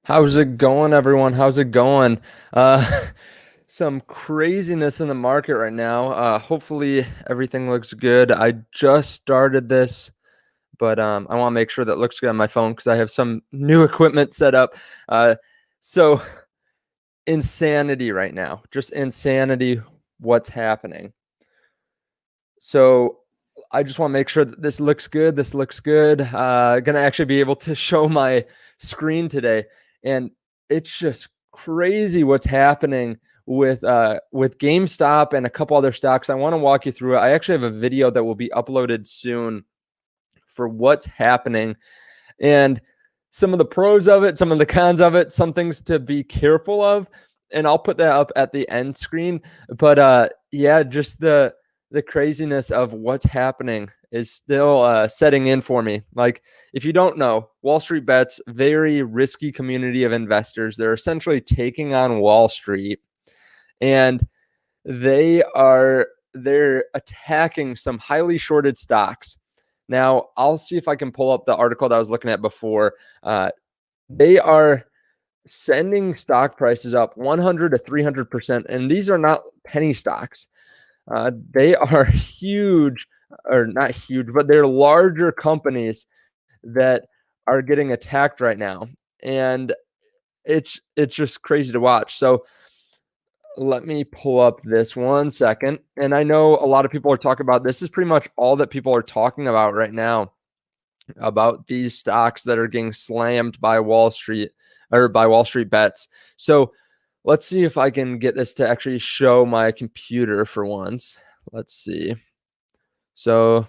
How's it going, everyone? How's it going? Uh, some craziness in the market right now. Hopefully everything looks good. I just started this, but I want to make sure that looks good on my phone because I have some new equipment set up. So insanity right now, just insanity. What's happening? So I just want to make sure that this looks good. This looks good. Gonna actually be able to show my screen today, and it's just crazy what's happening with GameStop and a couple other stocks. I want to walk you through it. I actually have a video that will be uploaded soon for what's happening and some of the pros of it, some of the cons of it, some things to be careful of, and I'll put that up at the end screen. But yeah, just the craziness of what's happening is still setting in for me. Like, if you don't know, Wall Street Bets, very risky community of investors. They're essentially taking on Wall Street, and they're attacking some highly shorted stocks. Now, I'll see if I can pull up the article that I was looking at before. They are sending stock prices up 100 to 300%, and these are not penny stocks. They are huge, or not huge, but they're larger companies that are getting attacked right now, and it's just crazy to watch. So let me pull up this 1 second. And I know a lot of people are talking about this is pretty much all that people are talking about right now about these stocks that are getting slammed by Wall Street or by Wall Street Bets. So let's see if I can get this to actually show my computer for once. Let's see. So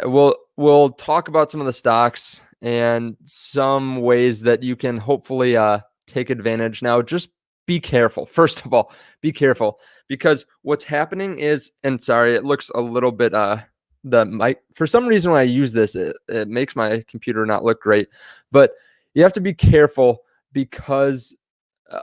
we'll talk about some of the stocks and some ways that you can hopefully take advantage. Now, just be careful. First of all, be careful, because what's happening is, and sorry, it looks a little bit the mic, for some reason when I use this, it makes my computer not look great. But you have to be careful because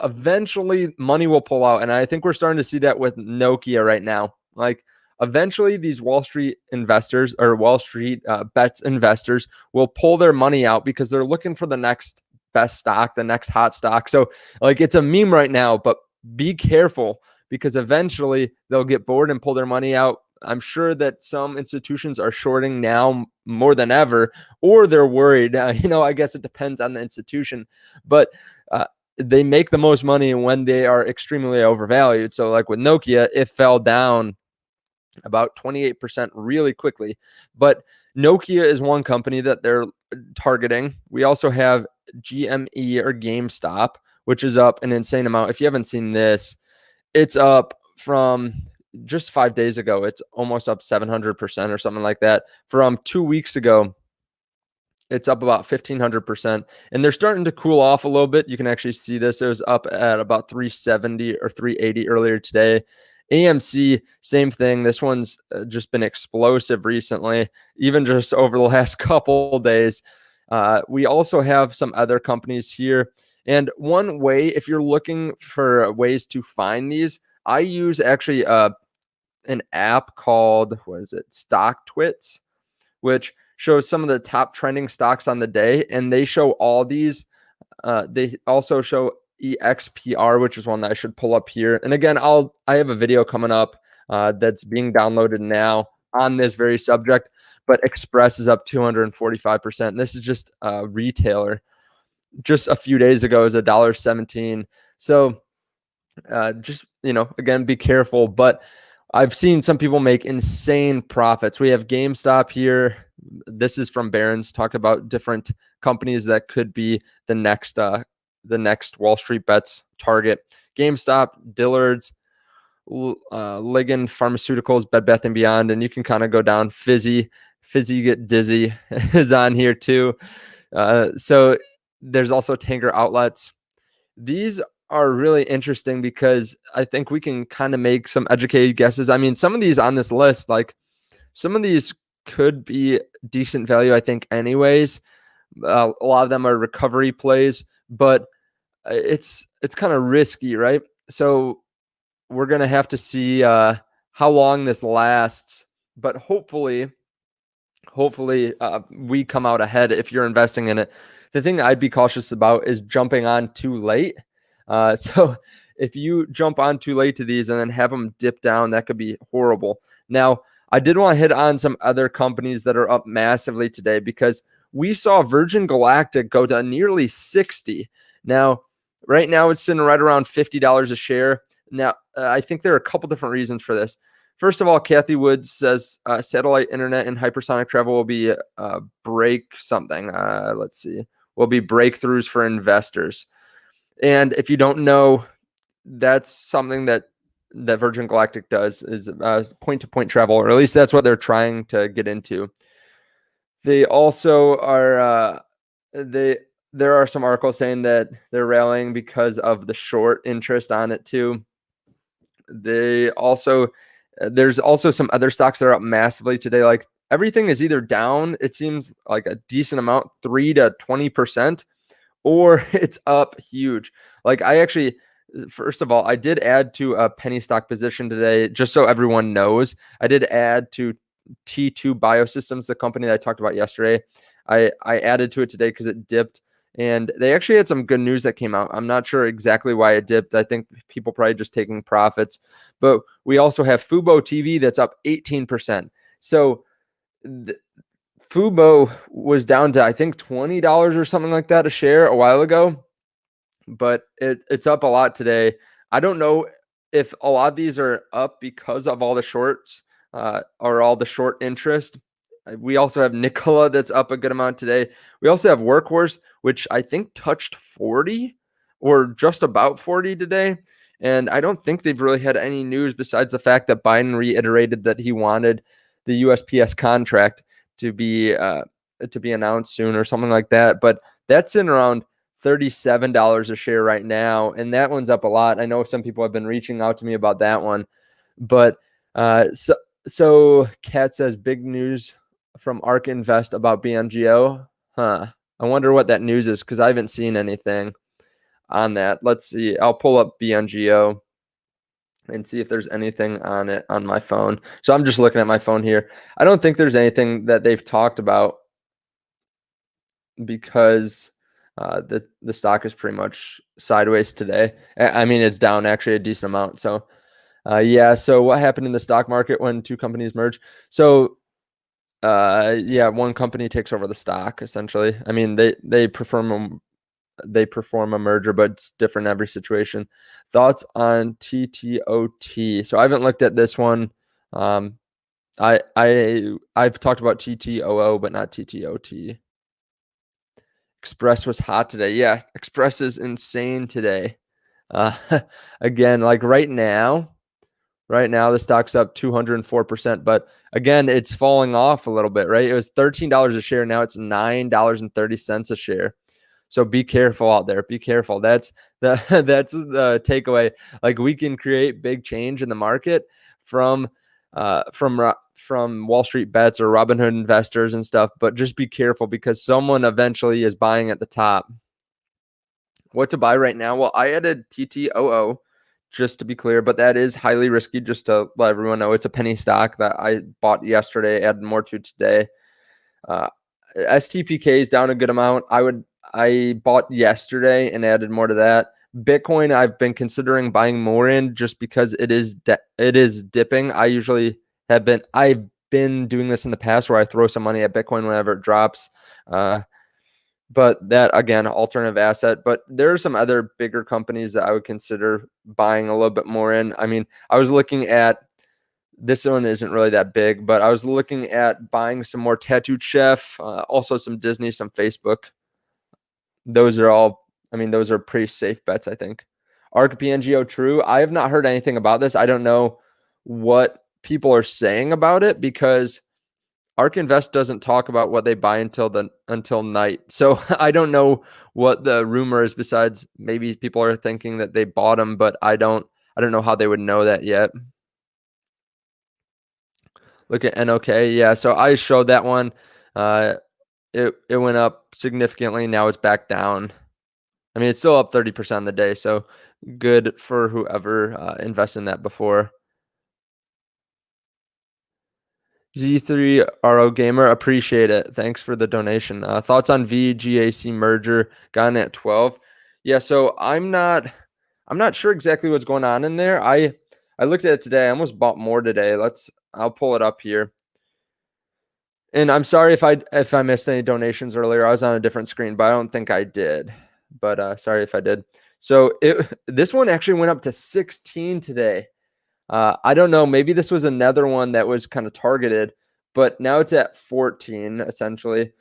eventually money will pull out. And I think we're starting to see that with Nokia right now. Like, eventually these Wall Street investors or Wall Street bets investors will pull their money out because they're looking for the next best stock, the next hot stock. So, like, it's a meme right now, but be careful because eventually they'll get bored and pull their money out. I'm sure that some institutions are shorting now more than ever, or they're worried. I guess it depends on the institution, but they make the most money when they are extremely overvalued. So, like with Nokia, it fell down about 28% really quickly. But Nokia is one company that they're targeting. We also have GME or GameStop, which is up an insane amount. If you haven't seen this, it's up from just 5 days ago. It's almost up 700% or something like that. From 2 weeks ago, it's up about 1,500%. And they're starting to cool off a little bit. You can actually see this. It was up at about 370 or 380 earlier today. AMC, same thing. This one's just been explosive recently, even just over the last couple days. We also have some other companies here. And one way, if you're looking for ways to find these, I use actually an app called, what is it, Stock Twits, which shows some of the top trending stocks on the day. And they show all these. They also show EXPR, which is one that I should pull up here. And again, I have a video coming up that's being downloaded now on this very subject, but Express is up 245%. This is just a retailer. Just a few days ago is $1.17. So just, again, be careful. But I've seen some people make insane profits. We have GameStop here. This is from Barron's, talk about different companies that could be the next Wall Street Bets target. GameStop, Dillard's, Ligon Pharmaceuticals, Bed Bath & Beyond, and you can kind of go down. Fizzy Get Dizzy is on here too. So there's also Tanger Outlets. These are really interesting because I think we can kind of make some educated guesses. I mean, some of these on this list, like some of these could be decent value, I think, anyways. A lot of them are recovery plays, but it's kind of risky, right? So we're going to have to see how long this lasts, but hopefully hopefully we come out ahead if you're investing in it. The thing I'd be cautious about is jumping on too late. So if you jump on too late to these and then have them dip down, that could be horrible. Now, I did want to hit on some other companies that are up massively today because we saw Virgin Galactic go to nearly 60. Now, right now it's sitting right around $50 a share. Now, I think there are a couple different reasons for this. First of all, Kathy Woods says satellite internet and hypersonic travel will be break something. Let's see, will be breakthroughs for investors. And if you don't know, that's something that Virgin Galactic does is point-to-point travel, or at least that's what they're trying to get into. They also are there are some articles saying that they're rallying because of the short interest on it too. They also there's also some other stocks that are up massively today. Like everything is either down, it seems like a decent amount, 3 to 20%, or it's up huge. Like I actually, first of all, I did add to a penny stock position today, just so everyone knows. I did add to T2 Biosystems, the company that I talked about yesterday. I added to it today because it dipped, and they actually had some good news that came out. I'm not sure exactly why it dipped. I think people probably just taking profits. But we also have Fubo TV that's up 18%. So Fubo was down to, I think, $20 or something like that a share a while ago, but it's up a lot today. I don't know if a lot of these are up because of all the shorts or all the short interest. We also have Nikola that's up a good amount today. We also have Workhorse, which I think touched 40 or just about 40 today. And I don't think they've really had any news besides the fact that Biden reiterated that he wanted the USPS contract to be announced soon or something like that. But that's in around $37 a share right now, and that one's up a lot. I know some people have been reaching out to me about that one, but so Kat says big news from ARK Invest about BNGO. I wonder what that news is because I haven't seen anything on that. Let's see. I'll pull up BNGO and see if there's anything on it on my phone. So I'm just looking at my phone here. I don't think there's anything that they've talked about because the stock is pretty much sideways today. I mean, it's down actually a decent amount. So yeah. So what happened in the stock market when two companies merge? So yeah, one company takes over the stock essentially. I mean, they perform a merger, but it's different in every situation. Thoughts on TTOT? So I haven't looked at this one. I've talked about TTOO, but not TTOT. Express was hot today. Yeah, Express is insane today. Uh, again, like right now, the stock's up 204%, but again, it's falling off a little bit, right? It was $13 a share. Now it's $9.30 a share. So be careful out there. Be careful. That's the that's the takeaway. Like we can create big change in the market from Wall Street Bets or Robinhood investors and stuff, but just be careful because someone eventually is buying at the top. What to buy right now? Well, I added TTOO just to be clear, but that is highly risky. Just to let everyone know, it's a penny stock that I bought yesterday, added more to today. STPK is down a good amount. I bought yesterday and added more to that. Bitcoin, I've been considering buying more in just because it is dipping. I've been doing this in the past where I throw some money at Bitcoin whenever it drops. But that, again, alternative asset. But there are some other bigger companies that I would consider buying a little bit more in. I mean, I was looking at, this one isn't really that big, but I was looking at buying some more Tattooed Chef, also some Disney, some Facebook. Those are pretty safe bets, I think. ARK BNGO True. I have not heard anything about this. I don't know what people are saying about it because ARK Invest doesn't talk about what they buy until night. So I don't know what the rumor is besides maybe people are thinking that they bought them, but I don't know how they would know that yet. Look at NOK. Yeah, so I showed that one. It went up significantly. Now it's back down. I mean, it's still up 30% on the day, so good for whoever invested in that before. Z3 RO Gamer, appreciate it. Thanks for the donation. Thoughts on VGAC merger gotten at 12? Yeah, so I'm not sure exactly what's going on in there. I looked at it today. I almost bought more today. I'll pull it up here. And I'm sorry if I missed any donations earlier. I was on a different screen, but I don't think I did. But sorry if I did. So this one actually went up to 16 today. I don't know. Maybe this was another one that was kind of targeted, but now it's at 14 essentially.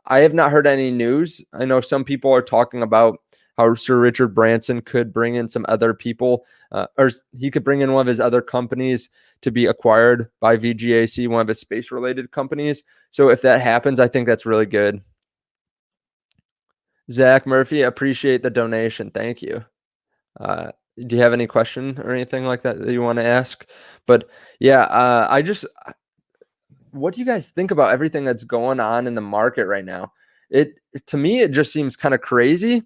I have not heard any news. I know some people are talking about how Sir Richard Branson could bring in some other people, or he could bring in one of his other companies to be acquired by VGAC, one of his space-related companies. So if that happens, I think that's really good. Zach Murphy, appreciate the donation. Thank you. Do you have any question or anything like that you want to ask? But yeah, what do you guys think about everything that's going on in the market right now? To me, it just seems kind of crazy.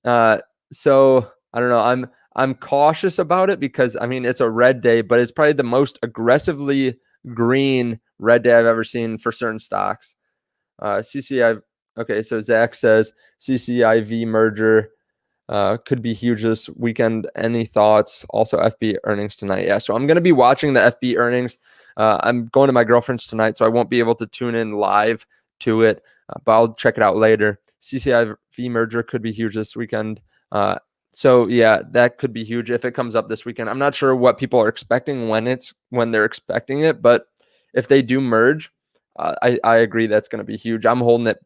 So I don't know. I'm cautious about it because I mean it's a red day, but it's probably the most aggressively green red day I've ever seen for certain stocks. CCI. Okay, so Zach says CCIV merger could be huge this weekend. Any thoughts? Also, FB earnings tonight. Yeah, so I'm going to be watching the FB earnings. I'm going to my girlfriend's tonight, so I won't be able to tune in live to it, but I'll check it out later. CCIV merger could be huge this weekend. So yeah, that could be huge if it comes up this weekend. I'm not sure what people are expecting when they're expecting it, but if they do merge, I agree that's going to be huge. I'm holding it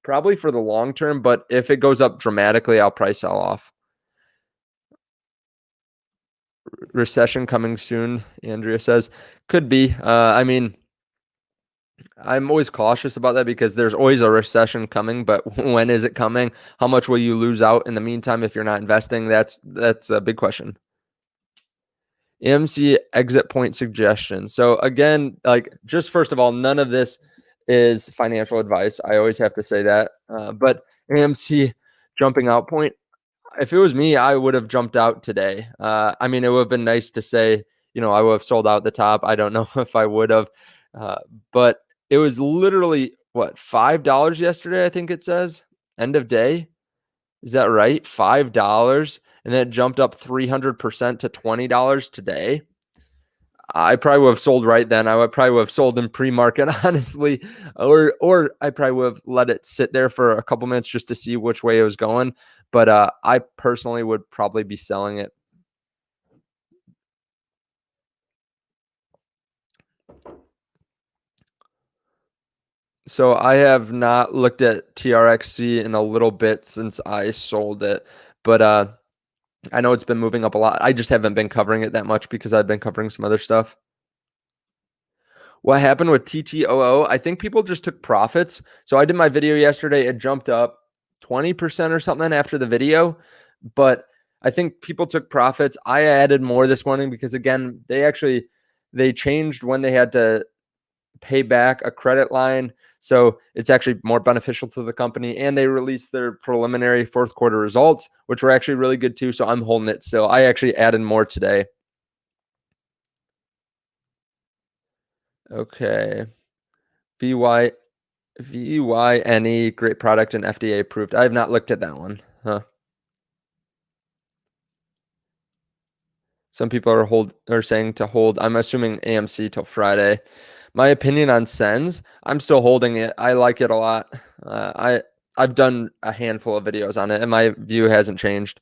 probably for the long term, but if it goes up dramatically, I'll probably sell off. Recession coming soon, Andrea says. Could be. I mean, I'm always cautious about that because there's always a recession coming, but when is it coming? How much will you lose out in the meantime if you're not investing? That's a big question. AMC exit point suggestion. So again, like just first of all, none of this is financial advice. I always have to say that. But AMC jumping out point. If it was me, I would have jumped out today. I mean, it would have been nice to say, I would have sold out the top. I don't know if I would have, but it was literally what, $5 yesterday, I think it says, end of day. Is that right? $5, and then it jumped up 300% to $20 today. I probably would have sold right then. I would probably would have sold in pre-market, honestly, or I probably would have let it sit there for a couple minutes just to see which way it was going. But I personally would probably be selling it. So I have not looked at TRXC in a little bit since I sold it, but I know it's been moving up a lot. I just haven't been covering it that much because I've been covering some other stuff. What happened with TTOO? I think people just took profits. So I did my video yesterday. It jumped up 20% or something after the video, but I think people took profits. I added more this morning because again, they changed when they had to pay back a credit line. So it's actually more beneficial to the company, and they released their preliminary fourth quarter results, which were actually really good too. So I'm holding it still. I actually added more today. Okay. VY VYNE, great product and FDA approved. I have not looked at that one. Huh. Some people are saying to hold. I'm assuming AMC till Friday. My opinion on Sens, I'm still holding it. I like it a lot. I've done a handful of videos on it, and my view hasn't changed.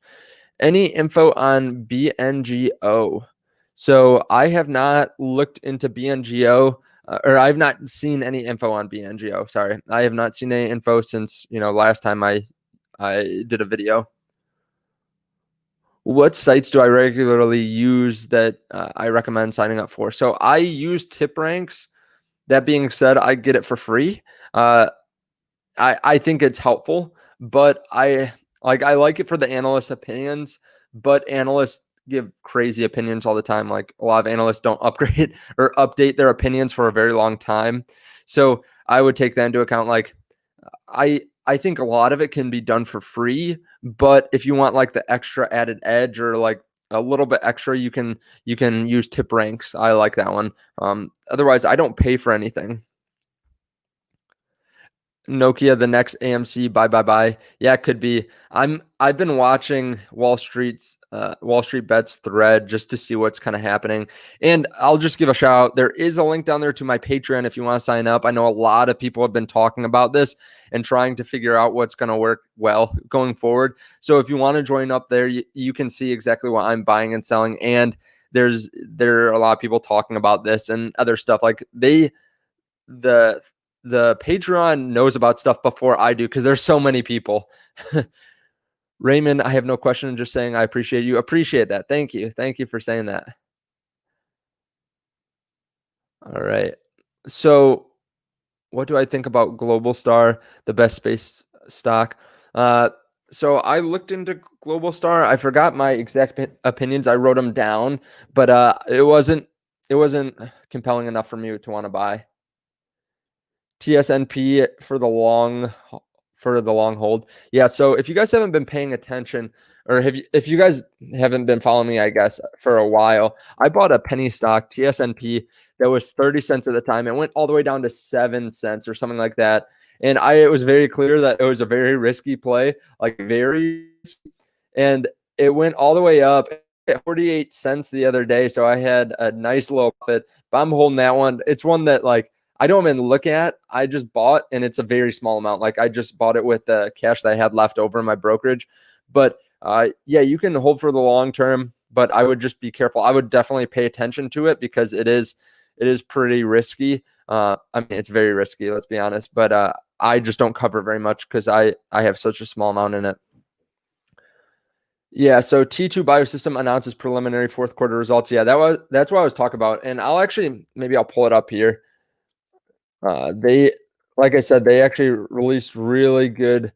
Any info on BNGO? So I have not looked into BNGO, or I've not seen any info on BNGO. Sorry, I have not seen any info since last time I did a video. What sites do I regularly use that I recommend signing up for? So I use Tip Ranks. That being said, I get it for free. I think it's helpful, but I like it for the analyst opinions, but analysts give crazy opinions all the time. Like a lot of analysts don't upgrade or update their opinions for a very long time. So I would take that into account. Like I think a lot of it can be done for free, but if you want like the extra added edge or like a little bit extra, you can use tip ranks. I like that one. Otherwise, I don't pay for anything. Nokia, the next AMC, buy, buy, buy. Yeah, it could be. I've been watching Wall Street Bets thread just to see what's kind of happening. And I'll just give a shout out. There is a link down there to my Patreon if you want to sign up. I know a lot of people have been talking about this and trying to figure out what's going to work well going forward. So if you want to join up there, you can see exactly what I'm buying and selling. And there are a lot of people talking about this and other stuff. Like the Patreon knows about stuff before I do because there's so many people. Raymond, I have no question. Just saying I appreciate you. Appreciate that. Thank you. Thank you for saying that. All right. So what do I think about Global Star, the best space stock? Uh, so I looked into Global Star. I forgot my exact opinions. I wrote them down, but it wasn't compelling enough for me to want to buy. TSNP for the long hold. Yeah, so if you guys haven't been paying attention, or if you guys haven't been following me, I guess, for a while, I bought a penny stock, TSNP, that was 30 cents at the time. It went all the way down to 7 cents or something like that. And it was very clear that it was a very risky play, like very risky. And it went all the way up at 48 cents the other day. So I had a nice little profit, but I'm holding that one. It's one that like I don't even look at. I just bought, and it's a very small amount. Like I just bought it with the cash that I had left over in my brokerage. But yeah, you can hold for the long term, but I would just be careful. I would definitely pay attention to it because it is pretty risky. I mean, it's very risky. Let's be honest. But I just don't cover very much because I have such a small amount in it. Yeah, so T2 Biosystem announces preliminary fourth quarter results. Yeah, that's what I was talking about. And maybe I'll pull it up here. They, like I said, they actually released really good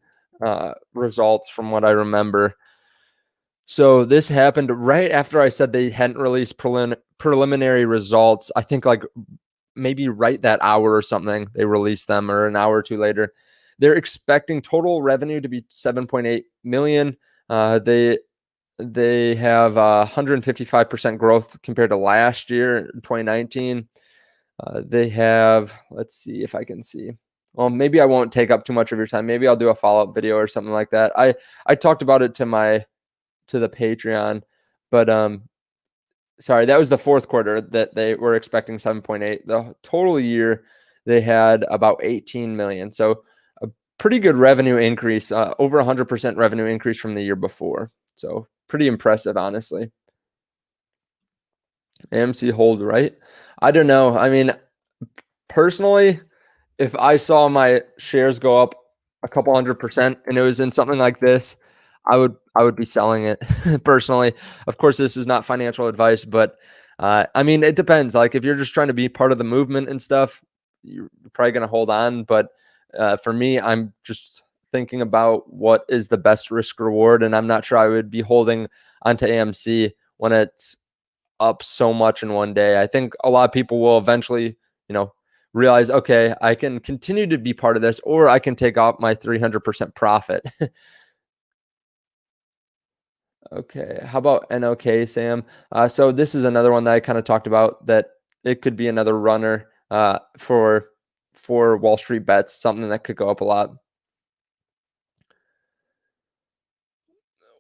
results from what I remember. So this happened right after I said they hadn't released preliminary results. I think like maybe right that hour or something, they released them, or an hour or two later. They're expecting total revenue to be 7.8 million. They have 155% growth compared to last year, 2019. They have, let's see if I can see. Well, maybe I won't take up too much of your time. Maybe I'll do a follow-up video or something like that. I talked about it to the Patreon, but sorry, that was the fourth quarter that they were expecting 7.8. The total year they had about 18 million. So a pretty good revenue increase, over 100% revenue increase from the year before. So pretty impressive, honestly. AMC hold, right? I don't know. I mean, personally, if I saw my shares go up a couple 100% and it was in something like this, I would be selling it personally. Of course, this is not financial advice, but I mean, it depends. Like if you're just trying to be part of the movement and stuff, you're probably going to hold on. But for me, I'm just thinking about what is the best risk reward, and I'm not sure I would be holding onto AMC when it's up so much in one day. I think a lot of people will eventually, realize, okay, I can continue to be part of this, or I can take out my 300% profit. Okay, how about NOK, Sam? So this is another one that I kind of talked about, that it could be another runner for Wall Street Bets, something that could go up a lot.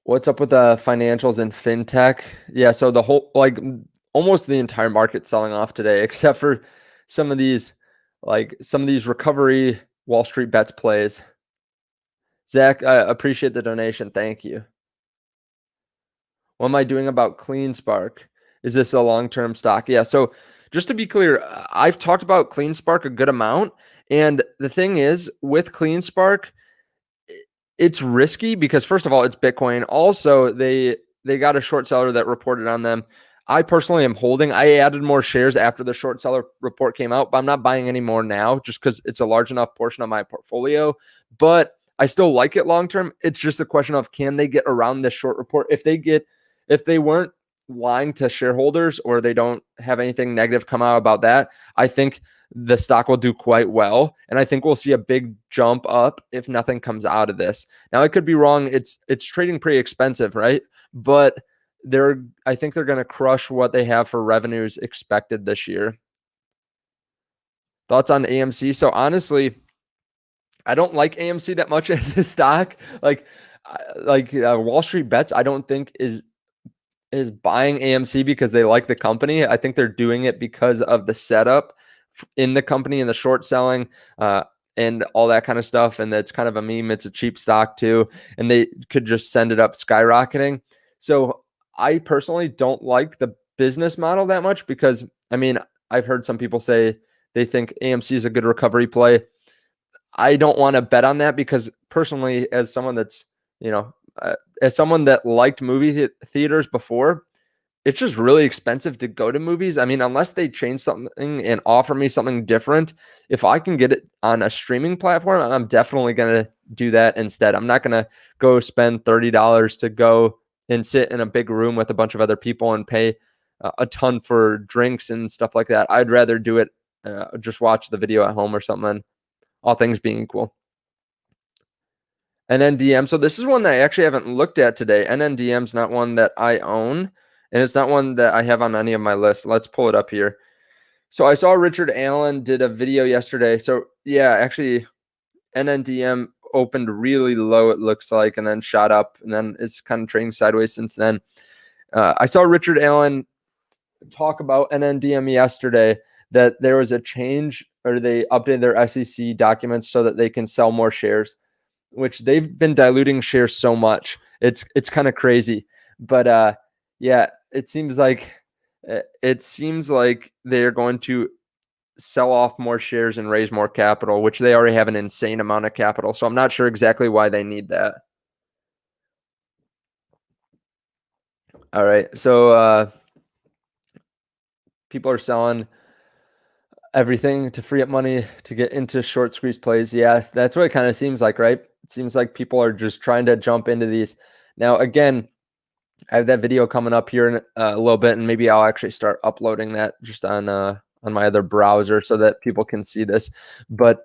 What's up with the financials and fintech? Yeah, so the whole, like almost the entire market selling off today, except for some of these recovery Wall Street Bets plays. Zach, I appreciate the donation. Thank you. What am I doing about CleanSpark? Is this a long-term stock? Yeah. So just to be clear, I've talked about CleanSpark a good amount. And the thing is, with CleanSpark, it's risky because first of all, it's Bitcoin. Also, they got a short seller that reported on them. I personally am holding. I added more shares after the short seller report came out, but I'm not buying any more now just because it's a large enough portion of my portfolio. But I still like it long term. It's just a question of, can they get around this short report? If they weren't lying to shareholders, or they don't have anything negative come out about that, I think the stock will do quite well. And I think we'll see a big jump up if nothing comes out of this. Now, I could be wrong. It's trading pretty expensive, right? But I think they're going to crush what they have for revenues expected this year. Thoughts on AMC? So honestly, I don't like AMC that much as a stock. Wall Street Bets, I don't think is buying AMC because they like the company. I think they're doing it because of the setup in the company and the short selling and all that kind of stuff. And that's kind of a meme. It's a cheap stock too, and they could just send it up skyrocketing. So I personally don't like the business model that much because, I mean, I've heard some people say they think AMC is a good recovery play. I don't want to bet on that because personally, as someone that's, as someone that liked movie theaters before, it's just really expensive to go to movies. I mean, unless they change something and offer me something different, if I can get it on a streaming platform, I'm definitely going to do that instead. I'm not going to go spend $30 to go and sit in a big room with a bunch of other people and pay a ton for drinks and stuff like that. I'd rather do it, just watch the video at home or something, all things being equal. NNDM. So this is one that I actually haven't looked at today. NNDM is not one that I own, and it's not one that I have on any of my lists. Let's pull it up here. So I saw Richard Allen did a video yesterday. So yeah, actually NNDM opened really low, it looks like, and then shot up, and then it's kind of trading sideways since then. I saw Richard Allen talk about NNDM yesterday, that there was a change, or they updated their SEC documents so that they can sell more shares, which they've been diluting shares so much. It's kind of crazy. But yeah, it seems like they're going to sell off more shares and raise more capital, which they already have an insane amount of capital. So I'm not sure exactly why they need that. All right. So people are selling everything to free up money to get into short squeeze plays. Yes, that's what it kind of seems like, right? It seems like people are just trying to jump into these. Now, again, I have that video coming up here in a little bit, and maybe I'll actually start uploading that just on my other browser so that people can see this. But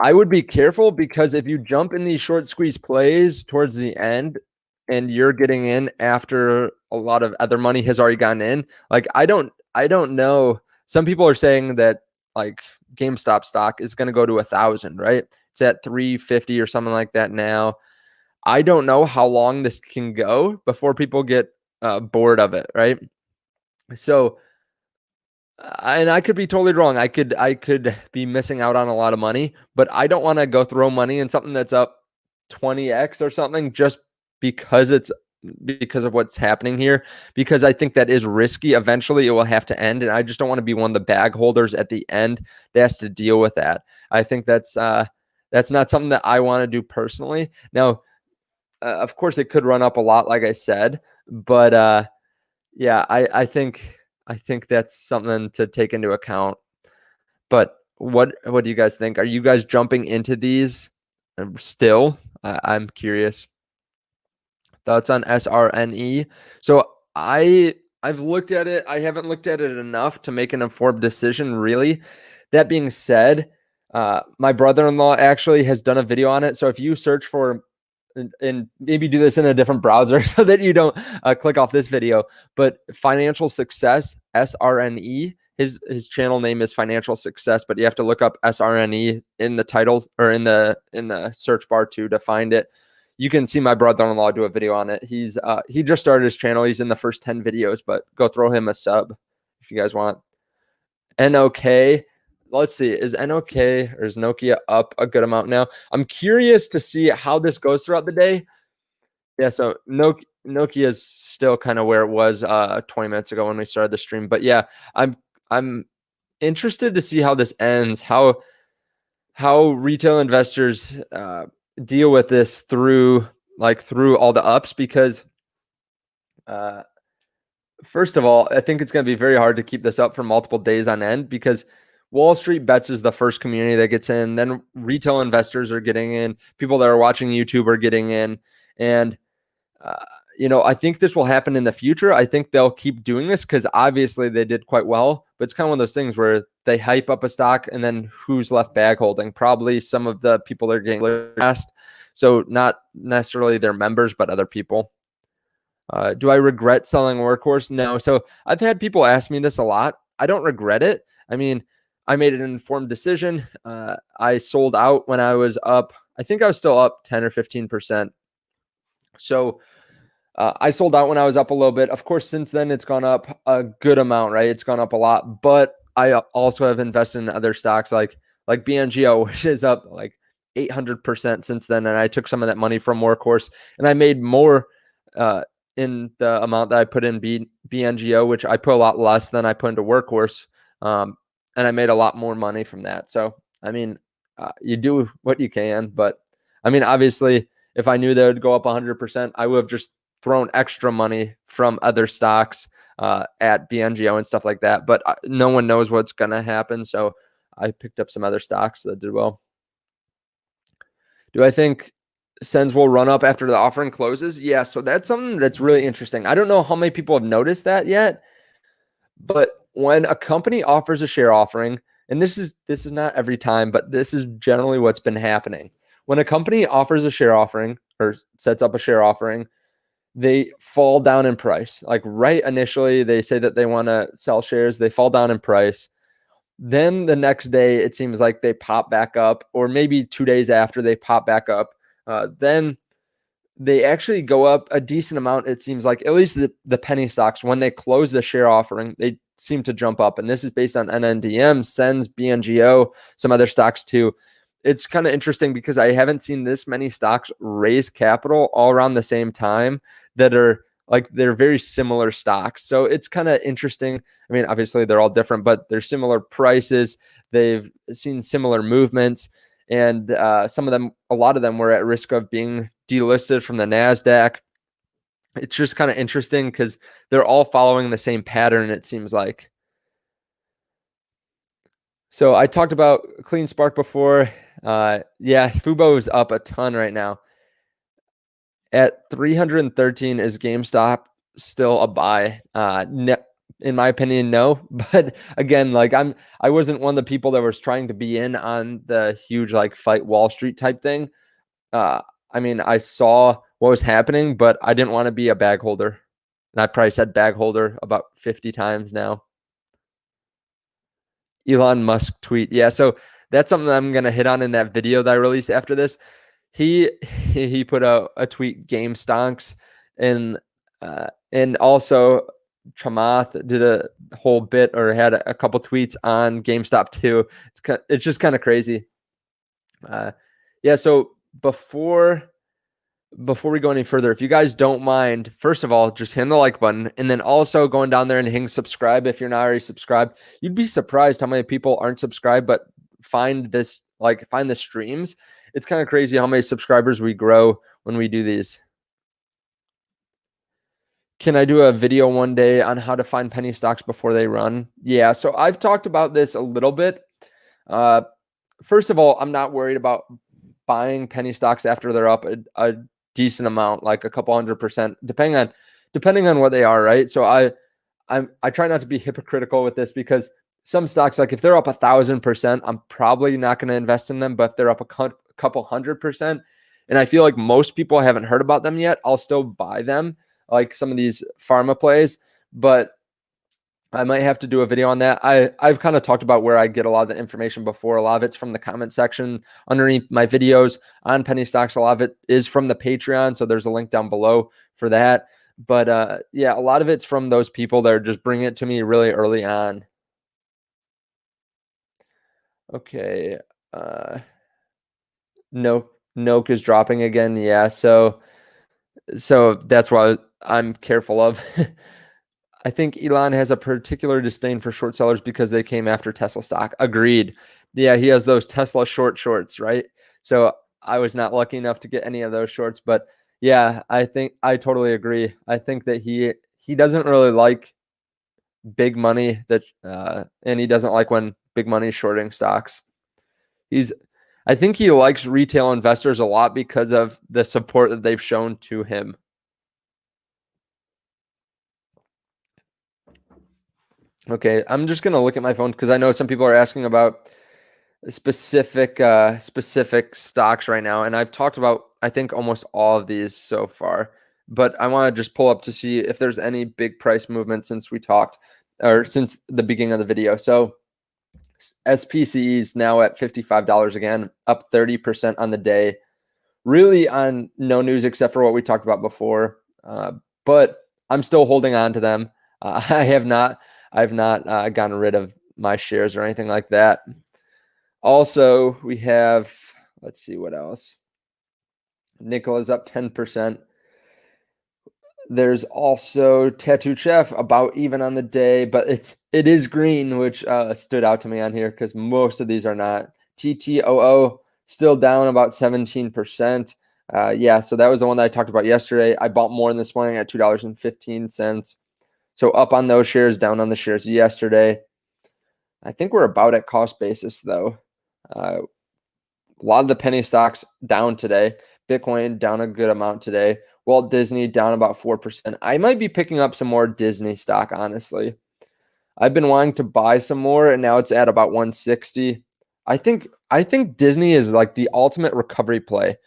I would be careful, because if you jump in these short squeeze plays towards the end and you're getting in after a lot of other money has already gotten in, like I don't know. Some people are saying that like GameStop stock is going to go to 1,000, right? It's at 350 or something like that now. I don't know how long this can go before people get bored of it, right? So, and I could be totally wrong. I could be missing out on a lot of money, but I don't want to go throw money in something that's up 20x or something just because of what's happening here, because I think that is risky. Eventually it will have to end, and I just don't want to be one of the bag holders at the end that has to deal with that. I think that's not something that I want to do personally. Now, of course it could run up a lot, like I said, but yeah, I think that's something to take into account. But what do you guys think? Are you guys jumping into these still? I'm curious. Thoughts on SRNE? So I've looked at it. I haven't looked at it enough to make an informed decision, really. That being said, my brother-in-law actually has done a video on it. So if you search for, and maybe do this in a different browser so that you don't click off this video, but Financial Success, SRNE. His channel name is Financial Success, but you have to look up SRNE in the title, or in the search bar too, to find it. You can see my brother-in-law do a video on it. He just started his channel. He's in the first 10 videos, but go throw him a sub if you guys want. NOK. Let's see. Is NOK or is Nokia up a good amount now? I'm curious to see how this goes throughout the day. Yeah, so Nokia is still kind of where it was 20 minutes ago when we started the stream. But yeah, I'm interested to see how this ends, how retail investors deal with this through all the ups, because first of all, I think it's going to be very hard to keep this up for multiple days on end, because Wall Street Bets is the first community that gets in. Then retail investors are getting in. People that are watching YouTube are getting in. And, I think this will happen in the future. I think they'll keep doing this because obviously they did quite well. But it's kind of one of those things where they hype up a stock and then who's left bag holding? Probably some of the people that are getting last. So not necessarily their members, but other people. Do I regret selling Workhorse? No. So I've had people ask me this a lot. I don't regret it. I mean, I made an informed decision. I sold out when I was up. I think I was still up 10 or 15%. So I sold out when I was up a little bit. Of course, since then it's gone up a good amount, right? It's gone up a lot. But I also have invested in other stocks like BNGO, which is up like 800% since then. And I took some of that money from Workhorse, and I made more in the amount that I put in BNGO, which I put a lot less than I put into Workhorse. And I made a lot more money from that. So, I mean, you do what you can. But, I mean, obviously, if I knew they would go up 100%, I would have just thrown extra money from other stocks at BNGO and stuff like that. But no one knows what's going to happen. So I picked up some other stocks that did well. Do I think Sens will run up after the offering closes? Yeah, so that's something that's really interesting. I don't know how many people have noticed that yet, but when a company offers a share offering, and this is not every time, but this is generally what's been happening. When a company offers a share offering or sets up a share offering, they fall down in price. Like right initially, they say that they want to sell shares, they fall down in price. Then the next day, it seems like they pop back up, or maybe 2 days after they pop back up. Then they actually go up a decent amount. It seems like at least the penny stocks, when they close the share offering, they seem to jump up. And this is based on NNDM, Sens, BNGO, some other stocks too. It's kind of interesting because I haven't seen this many stocks raise capital all around the same time that are like they're very similar stocks. So it's kind of interesting. I mean, obviously they're all different, but they're similar prices. They've seen similar movements. And some of them, a lot of them were at risk of being delisted from the NASDAQ. It's just kind of interesting because they're all following the same pattern, it seems like. So I talked about Clean Spark before. Yeah, Fubo is up a ton right now. At 313, is GameStop still a buy? In my opinion, no. But again, like I wasn't one of the people that was trying to be in on the huge like fight Wall Street type thing. I mean, I saw what was happening, but I didn't want to be a bag holder. And I probably said bag holder about 50 times now. Elon Musk tweet. Yeah, so that's something that I'm going to hit on in that video that I released after this. He put out a tweet, game stonks, and also Chamath did a whole bit or had a couple tweets on GameStop too. It's just kind of crazy. Yeah, so before we go any further, if you guys don't mind, first of all, just hit the like button, and then also going down there and hitting subscribe if you're not already subscribed. You'd be surprised how many people aren't subscribed but find the streams. It's kind of crazy how many subscribers we grow when we do these. Can I do a video one day on how to find penny stocks before they run? Yeah, so I've talked about this a little bit. First of all, I'm not worried about buying penny stocks after they're up a decent amount, like a couple 100%, depending on what they are, right? So I try not to be hypocritical with this because some stocks, like if they're up 1,000%, I'm probably not going to invest in them. But if they're up a couple 100%, and I feel like most people haven't heard about them yet, I'll still buy them, like some of these pharma plays. But I might have to do a video on that. I've kind of talked about where I get a lot of the information before. A lot of it's from the comment section underneath my videos on penny stocks. A lot of it is from the Patreon, so there's a link down below for that. But yeah, a lot of it's from those people that are just bringing it to me really early on. Okay. Noke is dropping again. Yeah, so that's why I'm careful of. I think Elon has a particular disdain for short sellers because they came after Tesla stock. Agreed. Yeah, he has those Tesla shorts, right? So I was not lucky enough to get any of those shorts, but yeah, I think I totally agree. I think that he doesn't really like big money and he doesn't like when big money is shorting stocks. I think he likes retail investors a lot because of the support that they've shown to him. Okay, I'm just gonna look at my phone because I know some people are asking about specific stocks right now, and I've talked about I think almost all of these so far. but I want to just pull up to see if there's any big price movement since we talked or since the beginning of the video. So SPCE is now at $55 again, up 30% on the day. Really on no news except for what we talked about before. But I'm still holding on to them. I've not gotten rid of my shares or anything like that. Also, we have, let's see what else. Nickel is up 10%. There's also Tattoo Chef about even on the day, but it is green, which stood out to me on here because most of these are not. TTOO still down about 17%. Yeah, so that was the one that I talked about yesterday. I bought more in this morning at $2.15. So up on those shares, down on the shares yesterday. I think we're about at cost basis though. A lot of the penny stocks down today. Bitcoin down a good amount today. Walt Disney down about 4%. I might be picking up some more Disney stock, honestly. I've been wanting to buy some more, and now it's at about 160. I think Disney is like the ultimate recovery play.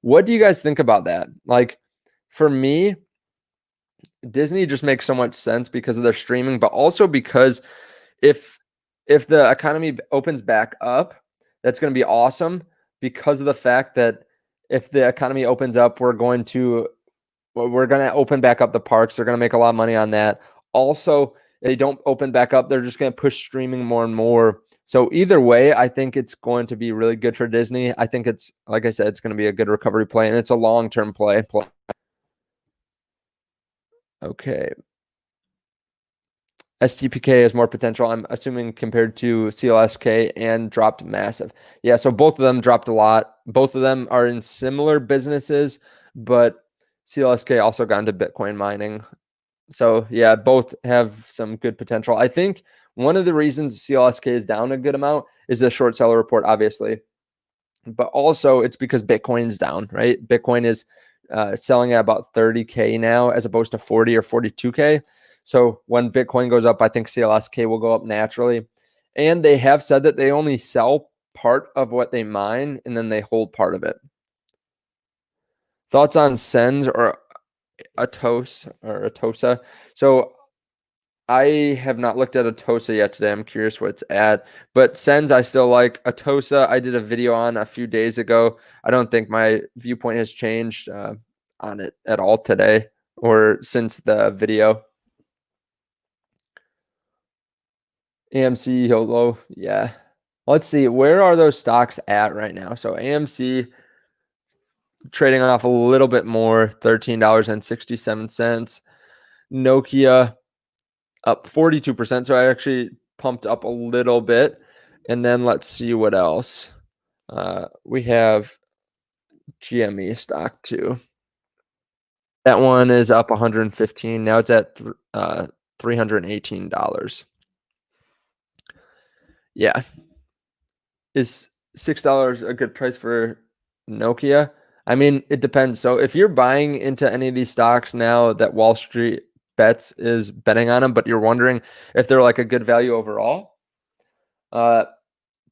What do you guys think about that? Like, for me, Disney just makes so much sense because of their streaming, but also because if the economy opens back up, that's going to be awesome because of the fact that if the economy opens up, we're going to open back up the parks. They're going to make a lot of money on that. Also, if they don't open back up, they're just going to push streaming more and more. So either way, I think it's going to be really good for Disney. I think it's, like I said, it's going to be a good recovery play, and it's a long-term play. Okay. STPK has more potential, I'm assuming, compared to CLSK, and dropped massive. Yeah, so both of them dropped a lot. Both of them are in similar businesses, but CLSK also got into Bitcoin mining. So yeah, both have some good potential. I think one of the reasons CLSK is down a good amount is the short seller report, obviously, but also it's because Bitcoin's down, right? Bitcoin is selling at about 30K now as opposed to 40 or 42K. So when Bitcoin goes up, I think CLSK will go up naturally. And they have said that they only sell part of what they mine and then they hold part of it. Thoughts on Sens or Atosa? So I have not looked at Atosa yet today. I'm curious what it's at. But Sens, I still like. Atosa, I did a video on a few days ago. I don't think my viewpoint has changed on it at all today or since the video. AMC, YOLO, yeah. Let's see. Where are those stocks at right now? So AMC trading off a little bit more, $13.67. Nokia up 42%. So I actually pumped up a little bit. And then let's see what else. We have GME stock too. That one is up 115. Now it's at $318. Yeah. Is $6 a good price for Nokia? I mean, it depends. So if you're buying into any of these stocks now that Wall Street Bets is betting on them, but you're wondering if they're like a good value overall,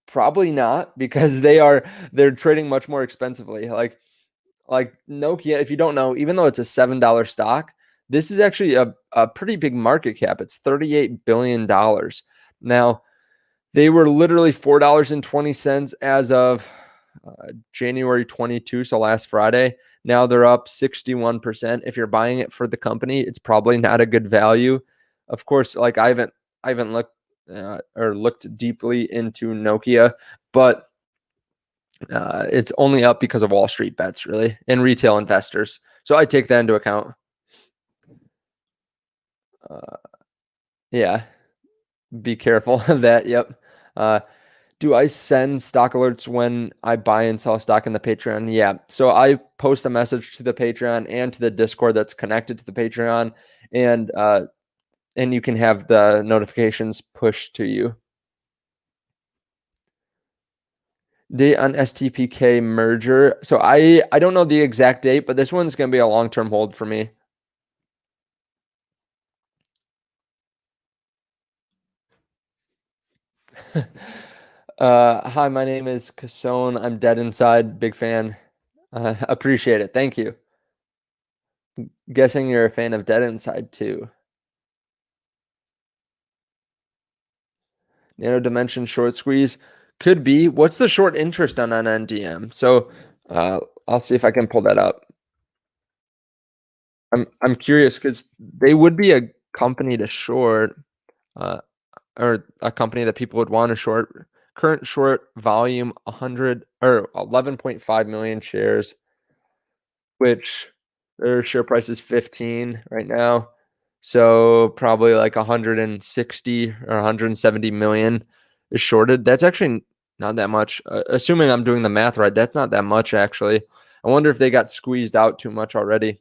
probably not, because they're trading much more expensively. Like Nokia, if you don't know, even though it's a $7 stock, this is actually a pretty big market cap. It's $38 billion. Now, they were literally $4.20 as of January 22, so last Friday. Now they're up 61%. If you're buying it for the company, it's probably not a good value. Of course, like I haven't looked deeply into Nokia, but it's only up because of Wall Street Bets, really, and retail investors. So I take that into account. Yeah, be careful of that. Yep. Do I send stock alerts when I buy and sell stock in the Patreon? Yeah. So I post a message to the Patreon and to the Discord that's connected to the Patreon, and you can have the notifications pushed to you. Date on STPK merger. So I don't know the exact date, but this one's going to be a long-term hold for me. Hi, my name is Casone. I'm dead inside. Big fan. Appreciate it. Thank you. Guessing you're a fan of Dead Inside too. Nano Dimension short squeeze could be. What's the short interest on NDM? So I'll see if I can pull that up. I'm curious because they would be a company to short, uh, or a company that people would want to short. Current short volume 100 or 11.5 million shares, which their share price is 15 right now. So probably like 160 or 170 million is shorted. That's actually not that much. Assuming I'm doing the math right, that's not that much actually. I wonder if they got squeezed out too much already.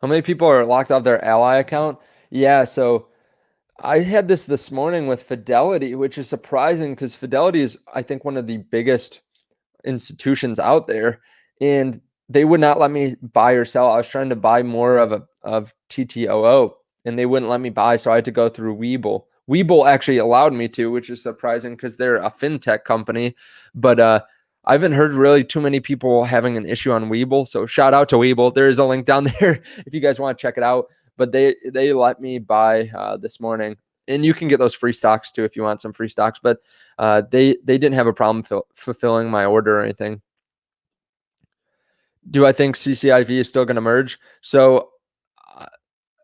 How many people are locked off their Ally account? Yeah, so I had this morning with Fidelity, which is surprising because Fidelity is, I think, one of the biggest institutions out there, and they would not let me buy or sell. I was trying to buy more of TTOO, and they wouldn't let me buy, so I had to go through WeBull. WeBull actually allowed me to, which is surprising because they're a fintech company, but I haven't heard really too many people having an issue on WeBull. So shout out to WeBull. There is a link down there if you guys want to check it out. But they let me buy this morning, and you can get those free stocks too if you want some free stocks. But they didn't have a problem fulfilling my order or anything. Do I think CCIV is still going to merge? So uh,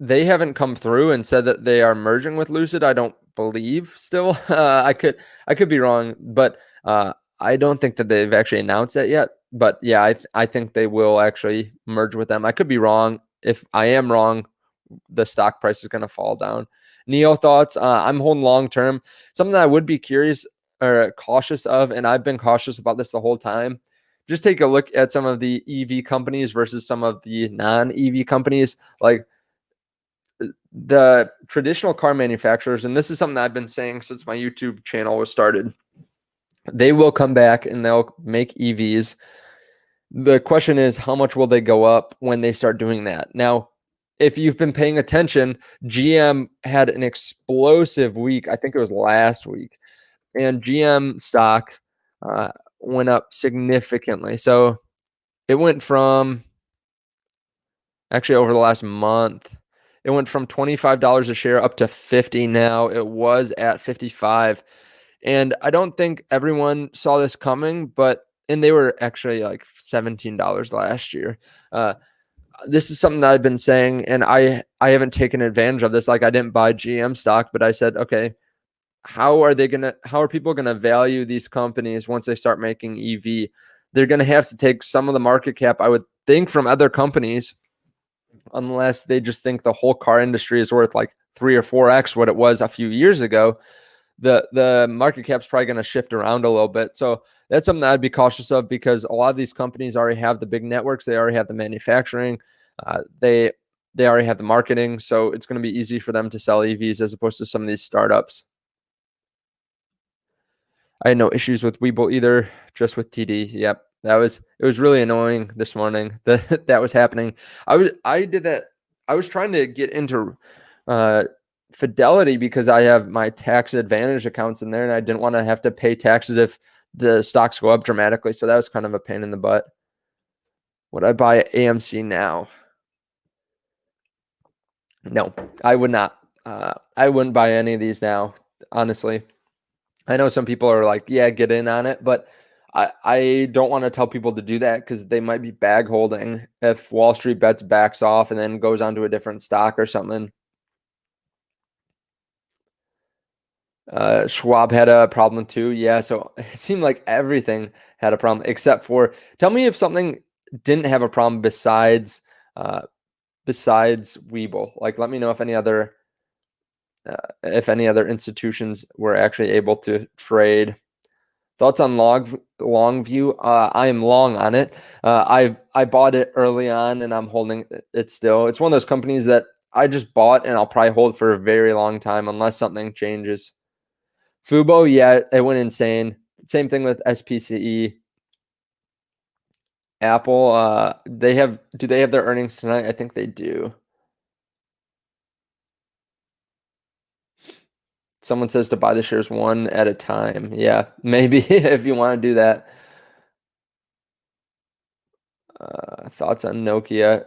they haven't come through and said that they are merging with Lucid. I don't believe still. I could be wrong, but I don't think that they've actually announced that yet. But yeah, I think they will actually merge with them. I could be wrong. If I am wrong, the stock price is going to fall down. Neo thoughts? I'm holding long term. Something that I would be curious or cautious of, and I've been cautious about this the whole time. Just take a look at some of the EV companies versus some of the non-EV companies. Like the traditional car manufacturers, and this is something that I've been saying since my YouTube channel was started, they will come back and they'll make EVs. The question is, how much will they go up when they start doing that? Now, if you've been paying attention, GM had an explosive week. I think it was last week, and GM stock went up significantly. So it went from actually over the last month, it went from $25 a share up to 50 now. It was at 55. And I don't think everyone saw this coming, but and they were actually like $17 last year. Uh, this is something that I've been saying, and I haven't taken advantage of this. Like I didn't buy GM stock, but I said, okay, how are people gonna value these companies once they start making EV? They're gonna have to take some of the market cap, I would think, from other companies, unless they just think the whole car industry is worth like 3 or 4x what it was a few years ago. The market cap's probably going to shift around a little bit. So that's something that I'd be cautious of because a lot of these companies already have the big networks. They already have the manufacturing. They already have the marketing. So it's going to be easy for them to sell EVs as opposed to some of these startups. I had no issues with Webull either, just with TD. Yep. It was really annoying this morning that that was happening. I did that. I was trying to get into uh Fidelity because I have my tax advantage accounts in there and I didn't want to have to pay taxes if the stocks go up dramatically. So that was kind of a pain in the butt. Would I buy AMC now? No, I would not. I wouldn't buy any of these now, honestly. I know some people are like, yeah, get in on it, but I don't want to tell people to do that because they might be bag holding if Wall Street bets backs off and then goes on to a different stock or something. Schwab had a problem too. Yeah, so it seemed like everything had a problem except for tell me if something didn't have a problem uh besides Webull. Like let me know if any other institutions were actually able to trade. Thoughts on long view? I am long on it. I bought it early on and I'm holding it still. It's one of those companies that I just bought and I'll probably hold for a very long time unless something changes. Fubo, yeah, it went insane. Same thing with SPCE. Apple, do they have their earnings tonight? I think they do. Someone says to buy the shares one at a time. Yeah, maybe if you want to do that. Thoughts on Nokia?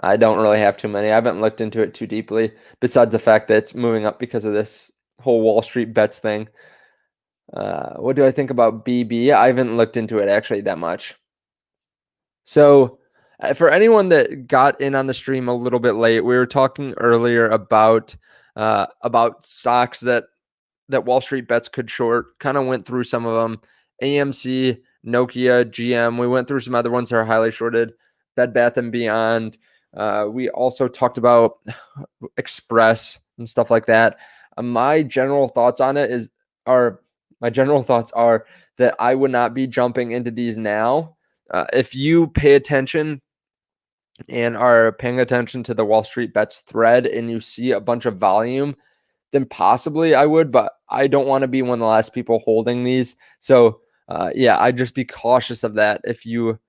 I don't really have too many. I haven't looked into it too deeply, besides the fact that it's moving up because of this whole Wall Street bets thing. What do I think about BB? I haven't looked into it actually that much. So, for anyone that got in on the stream a little bit late, we were talking earlier about stocks that Wall Street bets could short. Kind of went through some of them: AMC, Nokia, GM. We went through some other ones that are highly shorted. Bed Bath and Beyond. We also talked about Express and stuff like that. My general thoughts on it are my general thoughts are that I would not be jumping into these now. If you pay attention and are paying attention to the Wall Street bets thread and you see a bunch of volume, then possibly I would, but I don't want to be one of the last people holding these. So yeah, I'd just be cautious of that if you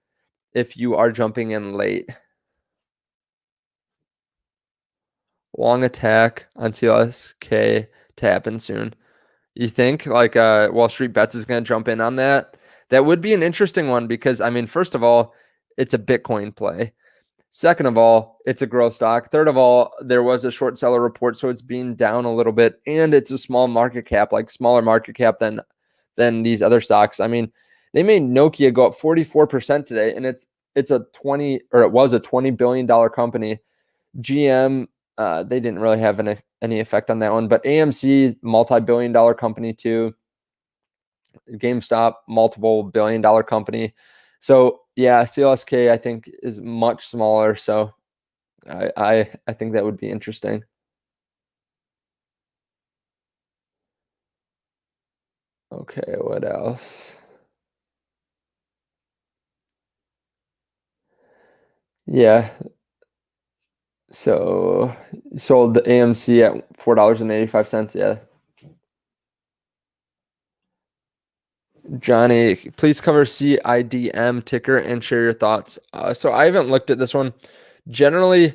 are jumping in late. Long attack on CLSK to happen soon. You think like Wall Street Bets is going to jump in on that? That would be an interesting one because, I mean, first of all, it's a Bitcoin play. Second of all, it's a growth stock. Third of all, there was a short seller report, so it's being down a little bit, and it's a small market cap, like smaller market cap than these other stocks. I mean, they made Nokia go up 44% today, and it was a $20 billion company. GM, they didn't really have any effect on that one, but AMC, multi-billion dollar company too. GameStop, multiple billion-dollar company. So yeah, CLSK I think is much smaller. So I think that would be interesting. Okay, what else? Yeah. So sold the AMC at $4.85. Yeah. Johnny, please cover CIDM ticker and share your thoughts. So I haven't looked at this one. Generally,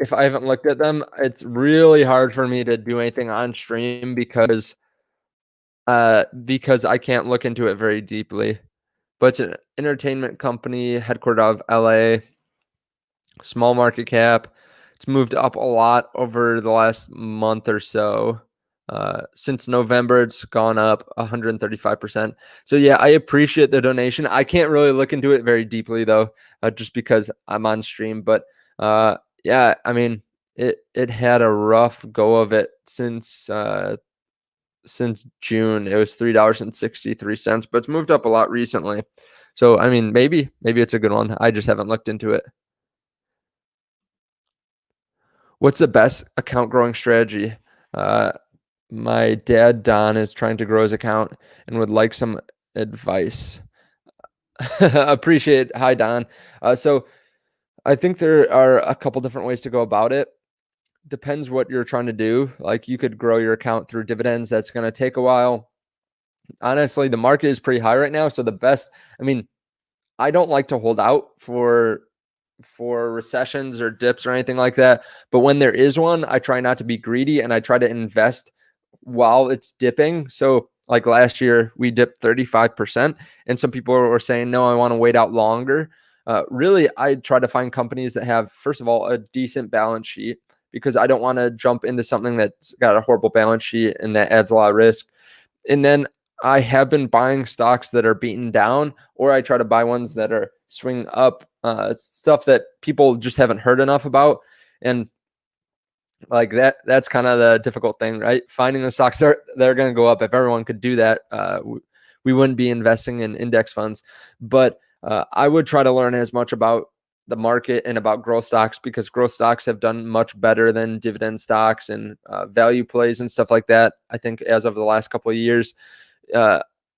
if I haven't looked at them, it's really hard for me to do anything on stream because I can't look into it very deeply. But it's an entertainment company headquartered out of LA, small market cap. It's moved up a lot over the last month or so. Since November, it's gone up 135%. So yeah, I appreciate the donation. I can't really look into it very deeply though, just because I'm on stream. But yeah, I mean, it had a rough go of it since June. It was $3.63, but it's moved up a lot recently. So I mean, maybe it's a good one. I just haven't looked into it. What's the best account growing strategy? My dad Don is trying to grow his account and would like some advice. Appreciate it. Hi Don. So I think there are a couple different ways to go about it. Depends what you're trying to do. Like you could grow your account through dividends. That's going to take a while. Honestly, the market is pretty high right now. So I mean, I don't like to hold out for recessions or dips or anything like that. But when there is one, I try not to be greedy and I try to invest while it's dipping. So like last year, we dipped 35%. And some people were saying, no, I want to wait out longer. Really, I try to find companies that have, first of all, a decent balance sheet because I don't want to jump into something that's got a horrible balance sheet and that adds a lot of risk. And then I have been buying stocks that are beaten down, or I try to buy ones that are swinging up, stuff that people just haven't heard enough about. And like that's kind of the difficult thing, right? Finding the stocks that are going to go up. If everyone could do that, we wouldn't be investing in index funds. But I would try to learn as much about the market and about growth stocks because growth stocks have done much better than dividend stocks and value plays and stuff like that. I think as of the last couple of years,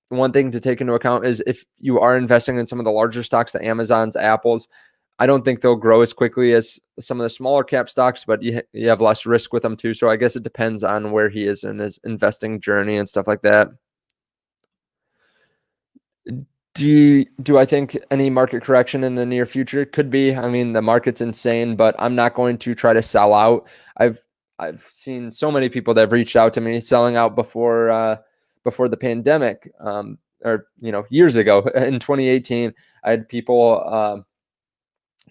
one thing to take into account is if you are investing in some of the larger stocks, the Amazons, Apples, I don't think they'll grow as quickly as some of the smaller cap stocks, but you have less risk with them too. So I guess it depends on where he is in his investing journey and stuff like that. Do I think any market correction in the near future? Could be. I mean, the market's insane, but I'm not going to try to sell out. I've seen so many people that have reached out to me selling out before the pandemic. or years ago in 2018, I had people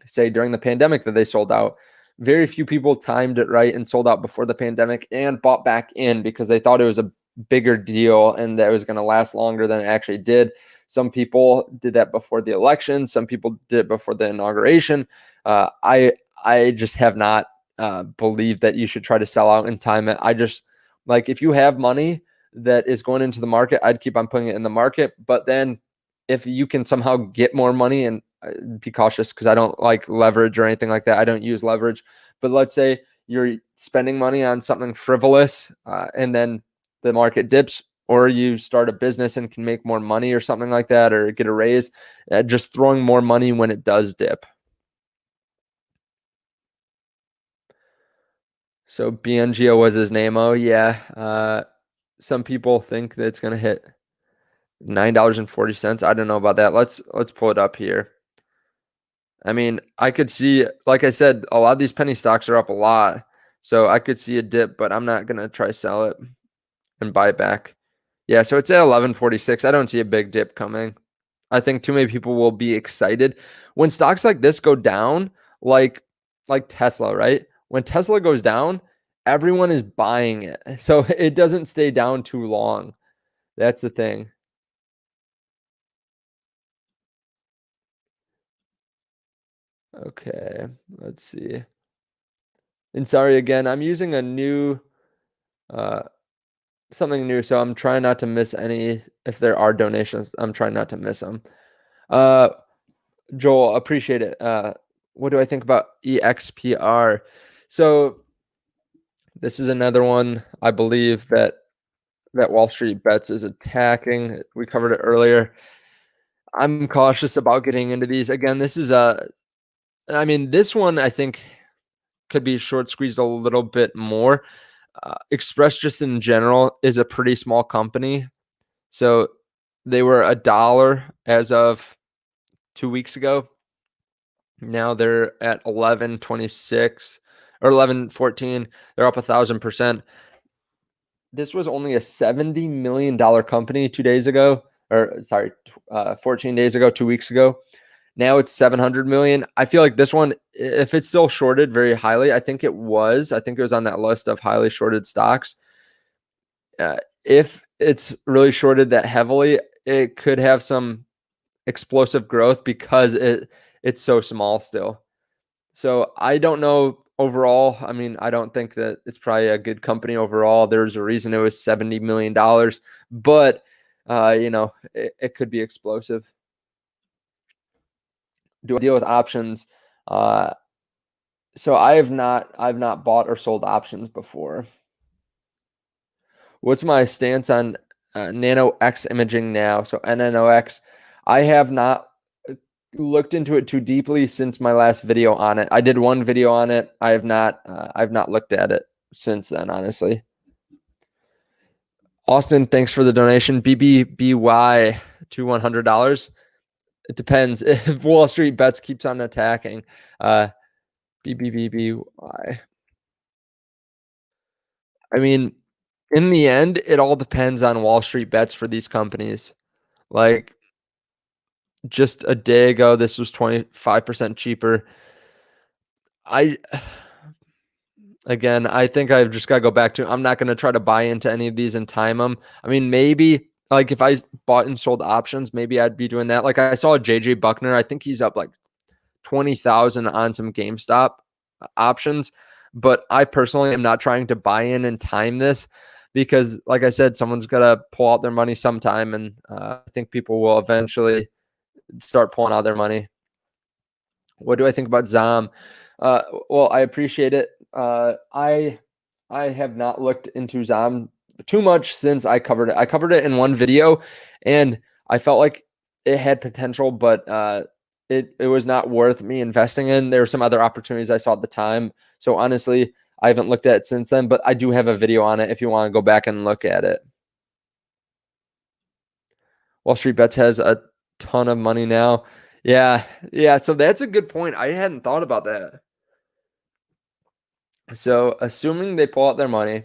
say during the pandemic that they sold out. Very few people timed it right and sold out before the pandemic and bought back in because they thought it was a bigger deal and that it was going to last longer than it actually did. Some people did that before the election. Some people did it before the inauguration. I just have not believed that you should try to sell out and time it. I just like if you have money that is going into the market, I'd keep on putting it in the market. But then if you can somehow get more money, and be cautious because I don't like leverage or anything like that. I don't use leverage. But let's say you're spending money on something frivolous and then the market dips, or you start a business and can make more money or something like that, or get a raise, just throwing more money when it does dip. So BNGO was his name. Oh, yeah. Some people think that it's going to hit $9.40. I don't know about that. Let's pull it up here. I mean, I could see, like I said, a lot of these penny stocks are up a lot. So I could see a dip, but I'm not going to try sell it and buy it back. Yeah, so it's at 11.46. I don't see a big dip coming. I think too many people will be excited when stocks like this go down, like Tesla, right? When Tesla goes down, everyone is buying it. So it doesn't stay down too long. That's the thing. Okay, let's see. And sorry again, I'm using a new uh something new, so I'm trying not to miss any. If there are donations, I'm trying not to miss them. Uh Joel, appreciate it. What do I think about EXPR? So this is another one I believe that Wall Street Bets is attacking. We covered it earlier. I'm cautious about getting into these. Again, this is I mean, this one I think could be short squeezed a little bit more. Express just in general is a pretty small company. So they were $1 as of 2 weeks ago. Now they're at 11.26 or 11.14. They're up 1,000%. This was only a $70 million company 2 days ago, or sorry, 14 days ago, 2 weeks ago. Now it's 700 million. I feel like this one, if it's still shorted very highly, I think it was. I think it was on that list of highly shorted stocks. If it's really shorted that heavily, it could have some explosive growth because it's so small still. So I don't know overall. I mean, I don't think that it's probably a good company overall. There's a reason it was $70 million, but it could be explosive. Do I deal with options? Uh, so I've not bought or sold options before. What's my stance on Nano X imaging now? So NNOX, I have not looked into it too deeply since my last video on it. I did one video on it. I've not looked at it since then, honestly. Austin, thanks for the donation. BBBY to $100. It depends if Wall Street Bets keeps on attacking. BBBBY. I mean, in the end, it all depends on Wall Street Bets for these companies. Like just a day ago, this was 25% cheaper. I Again, I think I've just got to go back to I'm not going to try to buy into any of these and time them. I mean, maybe like if I bought and sold options, maybe I'd be doing that. Like I saw JJ Buckner, I think he's up like 20,000 on some GameStop options, but I personally am not trying to buy in and time this because like I said, someone's got to pull out their money sometime, and I think people will eventually start pulling out their money. What do I think about ZOM? Well, I appreciate it. I have not looked into ZOM too much since I covered it. I covered it in one video, and I felt like it had potential, but it was not worth me investing in. There were some other opportunities I saw at the time. So honestly, I haven't looked at it since then, but I do have a video on it if you want to go back and look at it. Wall Street Bets has a ton of money now. Yeah, yeah. So that's a good point. I hadn't thought about that. So assuming they pull out their money,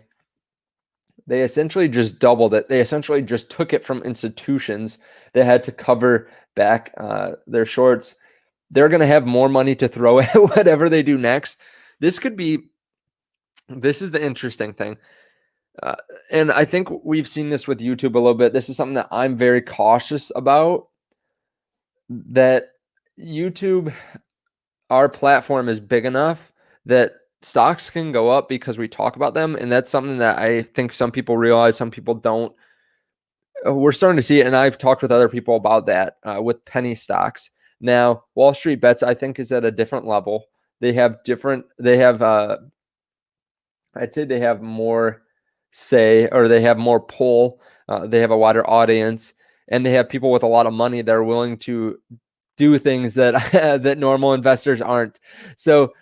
They essentially just doubled it. They essentially just took it from institutions that had to cover back their shorts. They're going to have more money to throw at whatever they do next. This is the interesting thing. Uh, and I think we've seen this with YouTube a little bit. This is something that I'm very cautious about, that YouTube, our platform is big enough that stocks can go up because we talk about them. And that's something that I think some people realize, some people don't. We're starting to see it, and I've talked with other people about that with penny stocks. Now, Wall Street Bets, I think, is at a different level. They have I'd say they have more say, or they have more pull. They have a wider audience, and they have people with a lot of money that are willing to do things that that normal investors aren't. So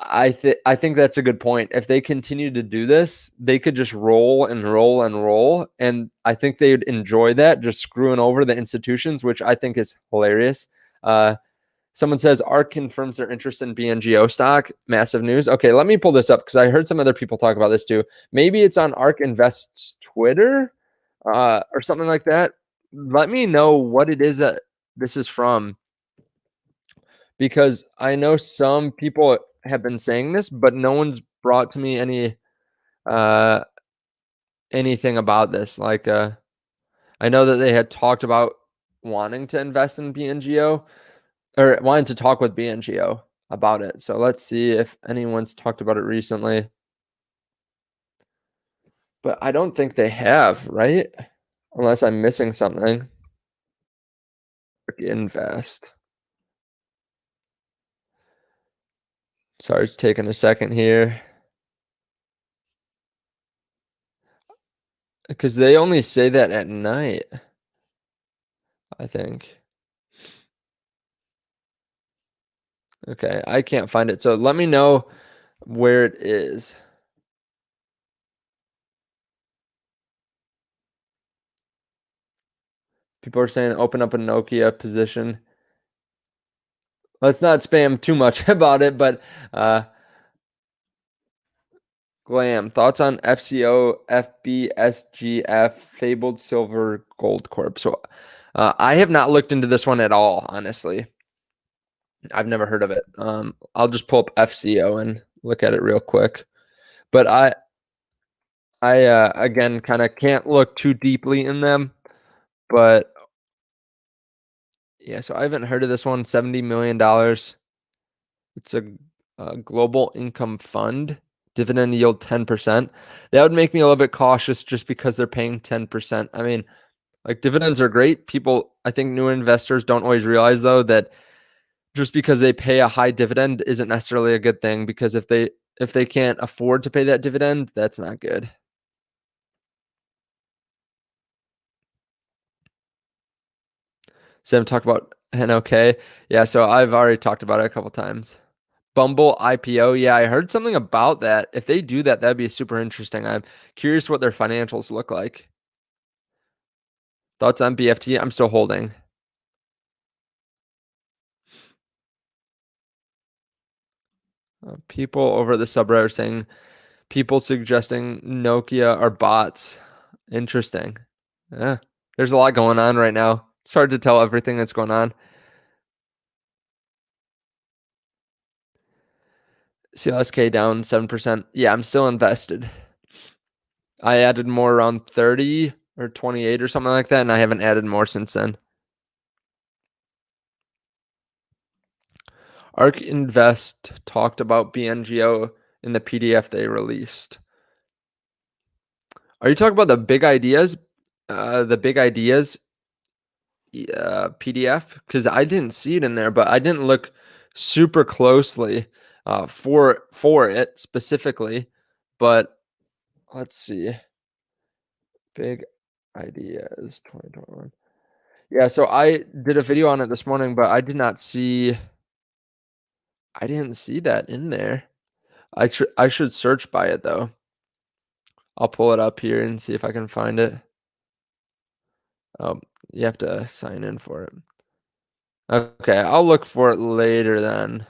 I think that's a good point. If they continue to do this, they could just roll and roll and roll, and I think they'd enjoy that, just screwing over the institutions, which I think is hilarious. Someone says ARK confirms their interest in BNGO stock. Massive news. Okay, let me pull this up because I heard some other people talk about this too. Maybe it's on ARK Invest's Twitter or something like that. Let me know what it is that this is from, because I know some people have been saying this, but no one's brought to me uh, anything about this. Like, I know that they had talked about wanting to invest in BNGO, or wanting to talk with BNGO about it. So let's see if anyone's talked about it recently. But I don't think they have, right? Unless I'm missing something. ARK Invest. Sorry, it's taking a second here. Because they only say that at night, I think. Okay, I can't find it. So let me know where it is. People are saying open up a Nokia position. Let's not spam too much about it, but Glam, thoughts on FCO, FBSGF, Fabled Silver Gold Corp. So I have not looked into this one at all, honestly. I've never heard of it. I'll just pull up FCO and look at it real quick. But I again kind of can't look too deeply in them. But yeah, so I haven't heard of this one. $70 million. It's a global income fund. Dividend yield 10%. That would make me a little bit cautious just because they're paying 10%. I mean, like, dividends are great. People, I think new investors don't always realize though that just because they pay a high dividend isn't necessarily a good thing, because if they can't afford to pay that dividend, that's not good. Sam talked about NOK. Yeah, so I've already talked about it a couple times. Bumble IPO. Yeah, I heard something about that. If they do that, that'd be super interesting. I'm curious what their financials look like. Thoughts on BFT? I'm still holding. People over the subreddit are saying people suggesting Nokia are bots. Interesting. Yeah, there's a lot going on right now. It's hard to tell everything that's going on. CLSK down 7%. Yeah, I'm still invested. I added more around 30 or 28 or something like that, and I haven't added more since then. ARK Invest talked about BNGO in the PDF they released. Are you talking about the big ideas? The big ideas PDF? Because I didn't see it in there, but I didn't look super closely for it specifically. But let's see. Big ideas 2021. Yeah, so I did a video on it this morning, but I didn't see that in there. I should search by it though. I'll pull it up here and see if I can find it. You have to sign in for it. Okay, I'll look for it later then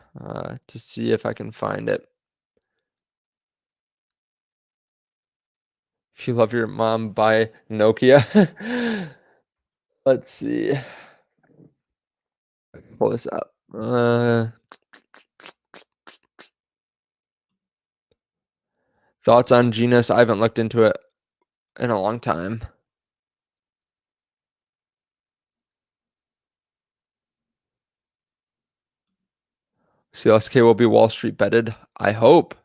to see if I can find it. If you love your mom, buy Nokia. Let's see. Pull this up. Thoughts on Genus? I haven't looked into it in a long time. CLSK will be Wall Street betted. I hope.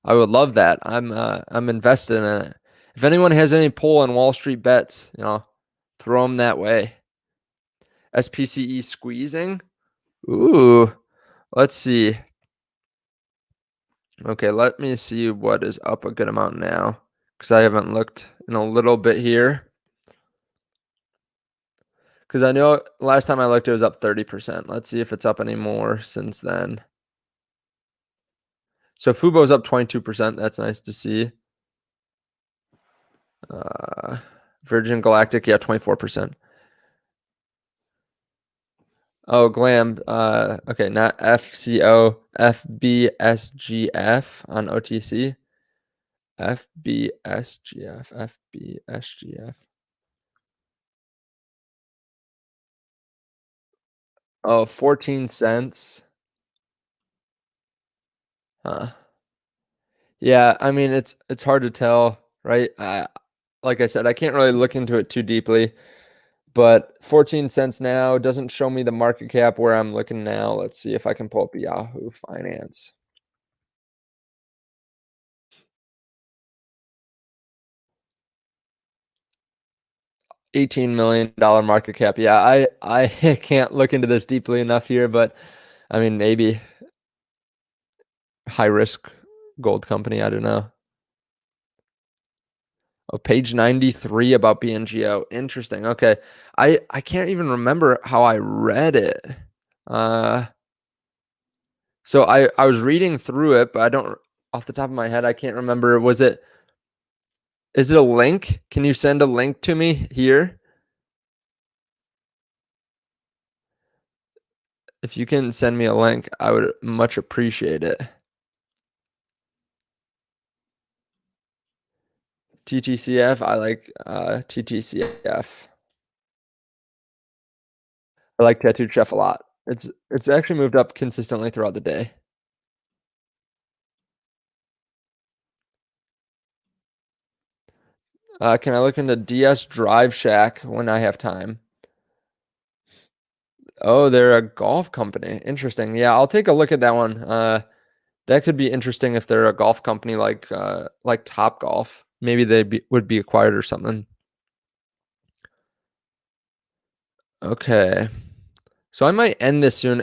I would love that. I'm invested in it. If anyone has any pull on Wall Street bets, throw them that way. SPCE squeezing. Ooh, let's see. Okay, let me see what is up a good amount now, because I haven't looked in a little bit here. Because I know last time I looked, it was up 30%. Let's see if it's up any more since then. So Fubo's up 22%. That's nice to see. Virgin Galactic, yeah, 24%. Oh, Glam. Okay, not FCO, FBSGF on OTC. FBSGF. Oh, 14 cents. Huh. Yeah, I mean it's hard to tell, right? Like I said, I can't really look into it too deeply, but 14 cents now doesn't show me the market cap where I'm looking now. Let's see if I can pull up Yahoo Finance. $18 million market cap. Yeah, I can't look into this deeply enough here, but I mean maybe high risk gold company. I don't know. Oh, page 93 about BNGO. Interesting. Okay. I can't even remember how I read it. So I was reading through it, but I don't off the top of my head, I can't remember. Is it a link? Can you send a link to me here? If you can send me a link, I would much appreciate it. TTCF, I like TTCF. I like Tattooed Chef a lot. It's actually moved up consistently throughout the day. Can I look into DS Drive Shack when I have time? Oh, they're a golf company. Interesting. Yeah, I'll take a look at that one. That could be interesting if they're a golf company like Top Golf. Maybe would be acquired or something. Okay. So I might end this soon.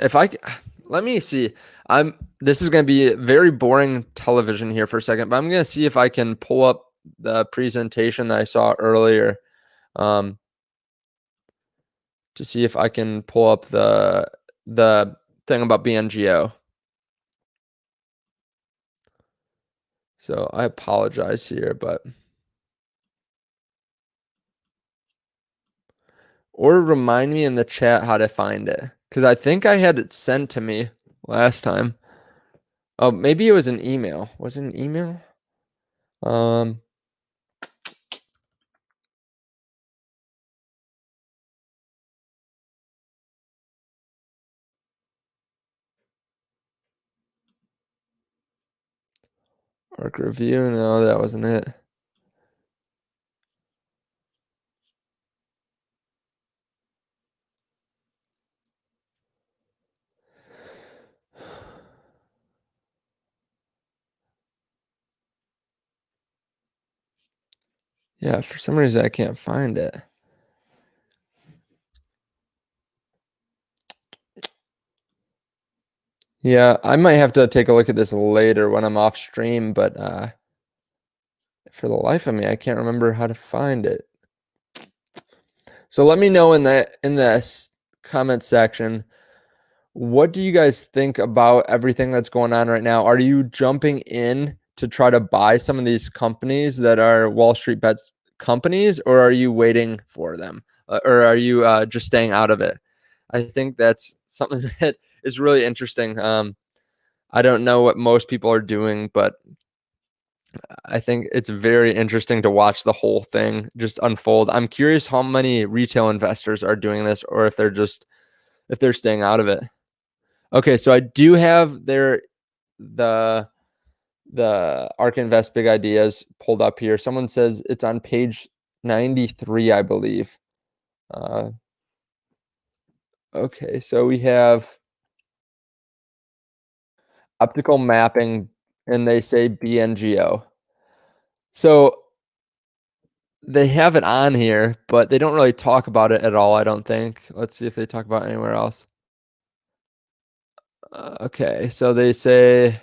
Let me see. This is going to be very boring television here for a second, but I'm going to see if I can pull up the presentation that I saw earlier. To see if I can pull up the thing about BNGO. So I apologize here, but or remind me in the chat how to find it, because I think I had it sent to me last time. Oh, maybe it was an email. Was it an email? ARK review. No, that wasn't it. Yeah, for some reason I can't find it. Yeah, I might have to take a look at this later when I'm off stream, but for the life of me, I can't remember how to find it. So let me know in the comment section, what do you guys think about everything that's going on right now? Are you jumping in to try to buy some of these companies that are Wall Street bets companies, or are you waiting for them? Or are you just staying out of it? I think that's something that is really interesting. I don't know what most people are doing, but I think it's very interesting to watch the whole thing just unfold. I'm curious how many retail investors are doing this, or if they're staying out of it. Okay, so I do have the ARK Invest Big Ideas pulled up here. Someone says it's on page 93, I believe. Okay, so we have optical mapping, and they say BNGO. So they have it on here, but they don't really talk about it at all, I don't think. Let's see if they talk about it anywhere else. Okay, so they say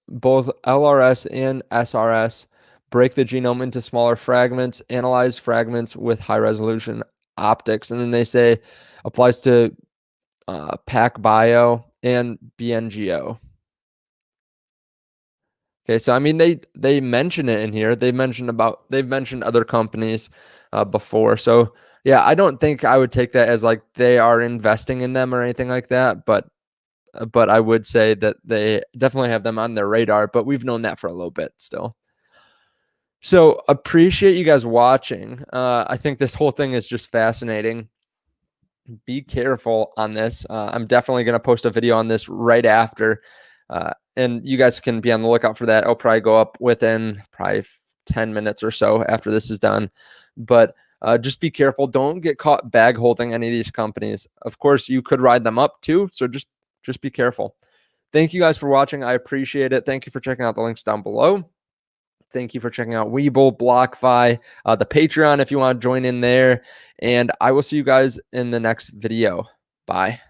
both LRS and SRS break the genome into smaller fragments, analyze fragments with high resolution optics, and then they say applies to Pac Bio and BNGO. Okay, so I mean they mention it in here. They've mentioned other companies before. So yeah, I don't think I would take that as like they are investing in them or anything like that. But I would say that they definitely have them on their radar. But we've known that for a little bit still. So appreciate you guys watching. I think this whole thing is just fascinating. Be careful on this. I'm definitely going to post a video on this right after. And you guys can be on the lookout for that. I'll probably go up within probably 10 minutes or so after this is done. But just be careful. Don't get caught bag holding any of these companies. Of course, you could ride them up too. So just be careful. Thank you guys for watching. I appreciate it. Thank you for checking out the links down below. Thank you for checking out WeBull, BlockFi, the Patreon if you want to join in there. And I will see you guys in the next video. Bye.